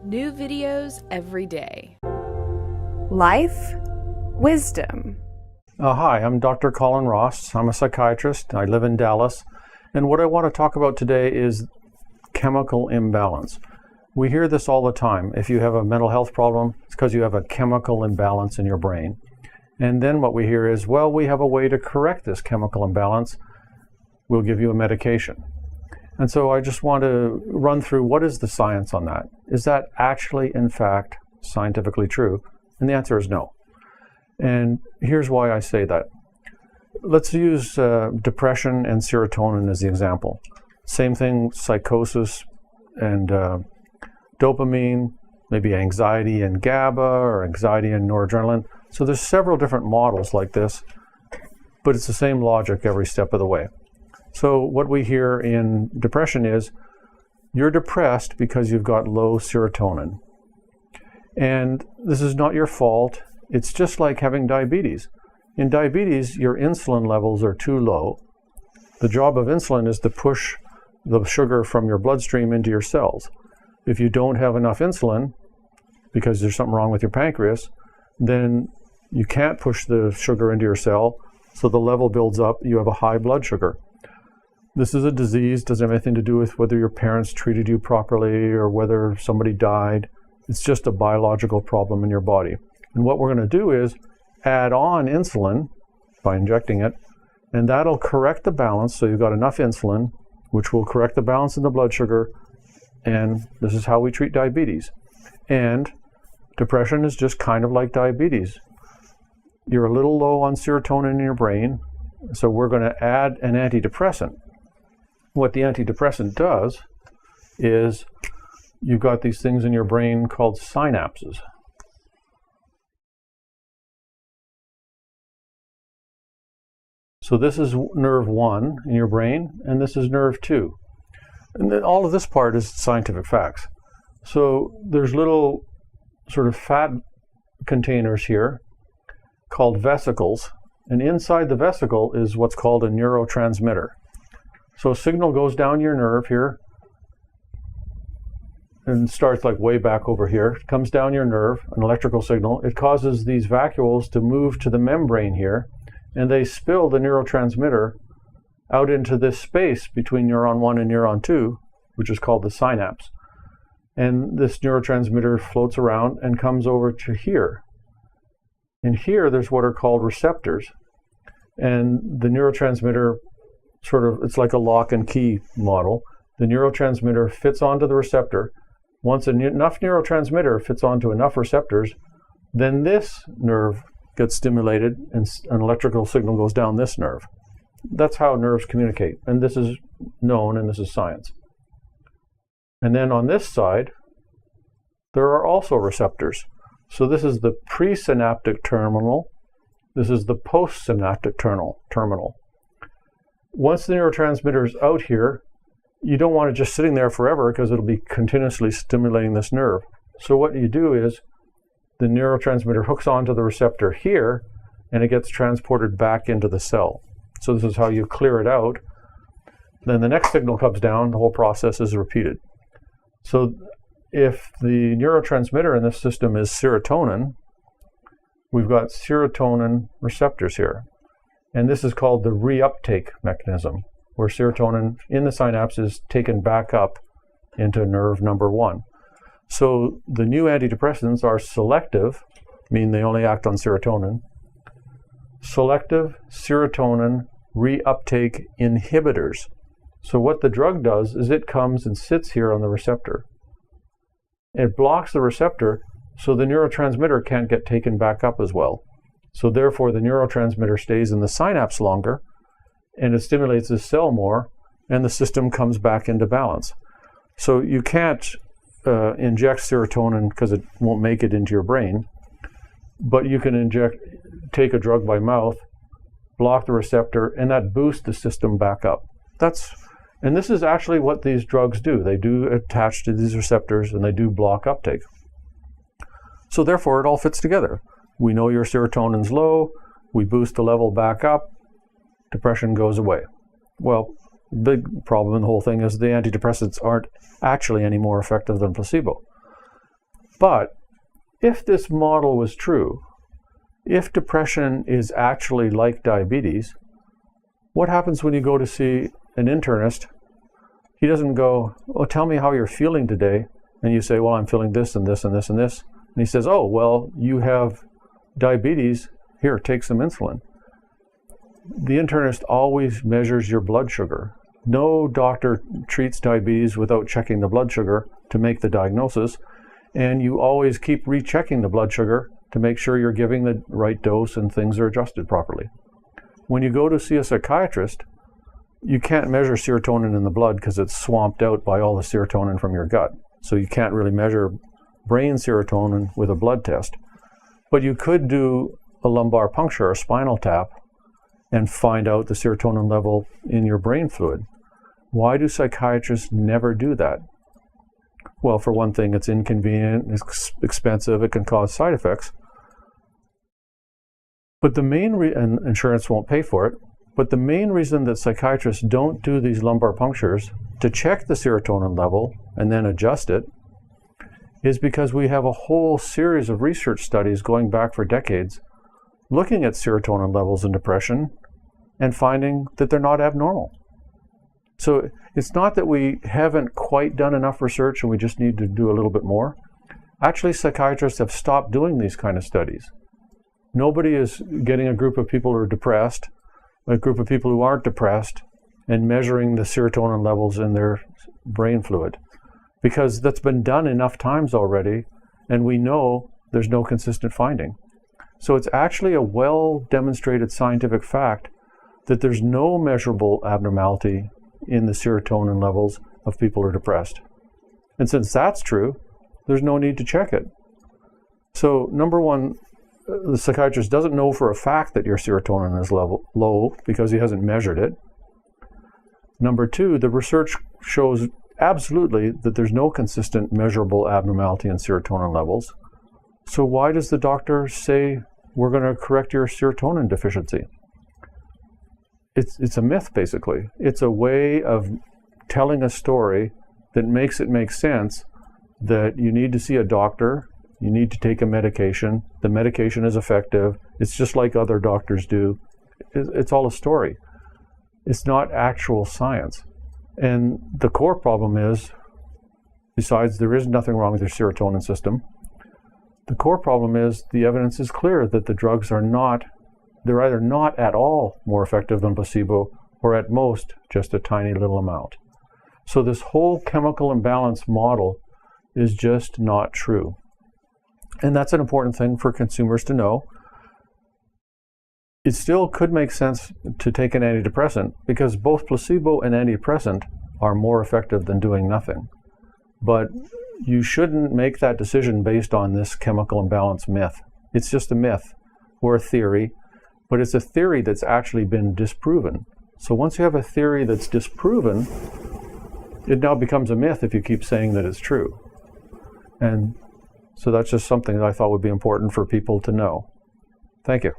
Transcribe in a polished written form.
New videos every day. Life, wisdom. Hi, I'm Dr. Colin Ross. I'm a psychiatrist. I live in Dallas. And what I want to talk about today is chemical imbalance. We hear this all the time. If you have a mental health problem, it's because you have a chemical imbalance in your brain. And then what we hear is, well, we have a way to correct this chemical imbalance. We'll give you a medication. And so I just want to run through what is the science on that. Is that actually, in fact, scientifically true? And the answer is no. And here's why I say that. Let's use depression and serotonin as the example. Same thing, psychosis and dopamine, maybe anxiety and GABA or anxiety and noradrenaline. So there's several different models like this, but it's the same logic every step of the way. So what we hear in depression is, you're depressed because you've got low serotonin. And this is not your fault. It's just like having diabetes. In diabetes, your insulin levels are too low. The job of insulin is to push the sugar from your bloodstream into your cells. If you don't have enough insulin, because there's something wrong with your pancreas, then you can't push the sugar into your cell, so the level builds up, you have a high blood sugar. This is a disease, doesn't have anything to do with whether your parents treated you properly or whether somebody died. It's just a biological problem in your body. And what we're going to do is add on insulin by injecting it, and that'll correct the balance, so you've got enough insulin, which will correct the balance in the blood sugar, and this is how we treat diabetes. And depression is just kind of like diabetes. You're a little low on serotonin in your brain, so we're going to add an antidepressant. What the antidepressant does is you've got these things in your brain called synapses. So this is nerve 1 in your brain, and this is nerve 2. And then all of this part is scientific facts. So there's little sort of fat containers here called vesicles, and inside the vesicle is what's called a neurotransmitter. So a signal goes down your nerve here and starts like way back over here. It comes down your nerve, an electrical signal. It causes these vacuoles to move to the membrane here, and they spill the neurotransmitter out into this space between neuron 1 and neuron 2, which is called the synapse. And this neurotransmitter floats around and comes over to here. And here there's what are called receptors. And the neurotransmitter it's like a lock and key model. The neurotransmitter fits onto the receptor. Once enough neurotransmitter fits onto enough receptors, then this nerve gets stimulated and an electrical signal goes down this nerve. That's how nerves communicate, and this is known, and this is science. And then on this side, there are also receptors. So this is the presynaptic terminal. This is the postsynaptic terminal. Once the neurotransmitter is out here, you don't want it just sitting there forever because it'll be continuously stimulating this nerve. So what you do is the neurotransmitter hooks onto the receptor here, and it gets transported back into the cell. So this is how you clear it out. Then the next signal comes down, the whole process is repeated. So if the neurotransmitter in this system is serotonin, we've got serotonin receptors here. And this is called the reuptake mechanism, where serotonin in the synapse is taken back up into nerve number 1. So the new antidepressants are selective, meaning they only act on serotonin. Selective serotonin reuptake inhibitors. So what the drug does is it comes and sits here on the receptor. It blocks the receptor so the neurotransmitter can't get taken back up as well. So therefore the neurotransmitter stays in the synapse longer, and it stimulates the cell more, and the system comes back into balance. So you can't inject serotonin because it won't make it into your brain, but you can take a drug by mouth, block the receptor, and that boosts the system back up. And this is actually what these drugs do. They do attach to these receptors, and they do block uptake. So therefore it all fits together. We know your serotonin's low, we boost the level back up, depression goes away. Well, big problem in the whole thing is the antidepressants aren't actually any more effective than placebo. But if this model was true, if depression is actually like diabetes, what happens when you go to see an internist? He doesn't go, oh, tell me how you're feeling today. And you say, well, I'm feeling this and this and this and this. And he says, oh, well, you have diabetes. Here, take some insulin. The internist always measures your blood sugar. No doctor treats diabetes without checking the blood sugar to make the diagnosis. And you always keep rechecking the blood sugar to make sure you're giving the right dose and things are adjusted properly. When you go to see a psychiatrist, you can't measure serotonin in the blood because it's swamped out by all the serotonin from your gut. So you can't really measure brain serotonin with a blood test. But you could do a lumbar puncture or spinal tap and find out the serotonin level in your brain fluid. Why do psychiatrists never do that? Well, for one thing, it's inconvenient, it's expensive, it can cause side effects. But the main and insurance won't pay for it. But the main reason that psychiatrists don't do these lumbar punctures to check the serotonin level and then adjust it is because we have a whole series of research studies going back for decades looking at serotonin levels in depression and finding that they're not abnormal. So it's not that we haven't quite done enough research and we just need to do a little bit more. Actually, psychiatrists have stopped doing these kind of studies. Nobody is getting a group of people who are depressed, a group of people who aren't depressed, and measuring the serotonin levels in their brain fluid. Because that's been done enough times already, and we know there's no consistent finding. So it's actually a well-demonstrated scientific fact that there's no measurable abnormality in the serotonin levels of people who are depressed. And since that's true, there's no need to check it. So number one, the psychiatrist doesn't know for a fact that your serotonin is low because he hasn't measured it. Number two, the research shows absolutely that there's no consistent measurable abnormality in serotonin levels. So why does the doctor say we're going to correct your serotonin deficiency? It's a myth, basically. It's a way of telling a story that makes it make sense that you need to see a doctor, you need to take a medication, the medication is effective, it's just like other doctors do. It's all a story. It's not actual science. And the core problem is, besides there is nothing wrong with your serotonin system, the core problem is the evidence is clear that the drugs are not, they're either not at all more effective than placebo or at most just a tiny little amount. So this whole chemical imbalance model is just not true. And that's an important thing for consumers to know. It still could make sense to take an antidepressant because both placebo and antidepressant are more effective than doing nothing. But you shouldn't make that decision based on this chemical imbalance myth. It's just a myth or a theory, but it's a theory that's actually been disproven. So once you have a theory that's disproven, it now becomes a myth if you keep saying that it's true. And so that's just something that I thought would be important for people to know. Thank you.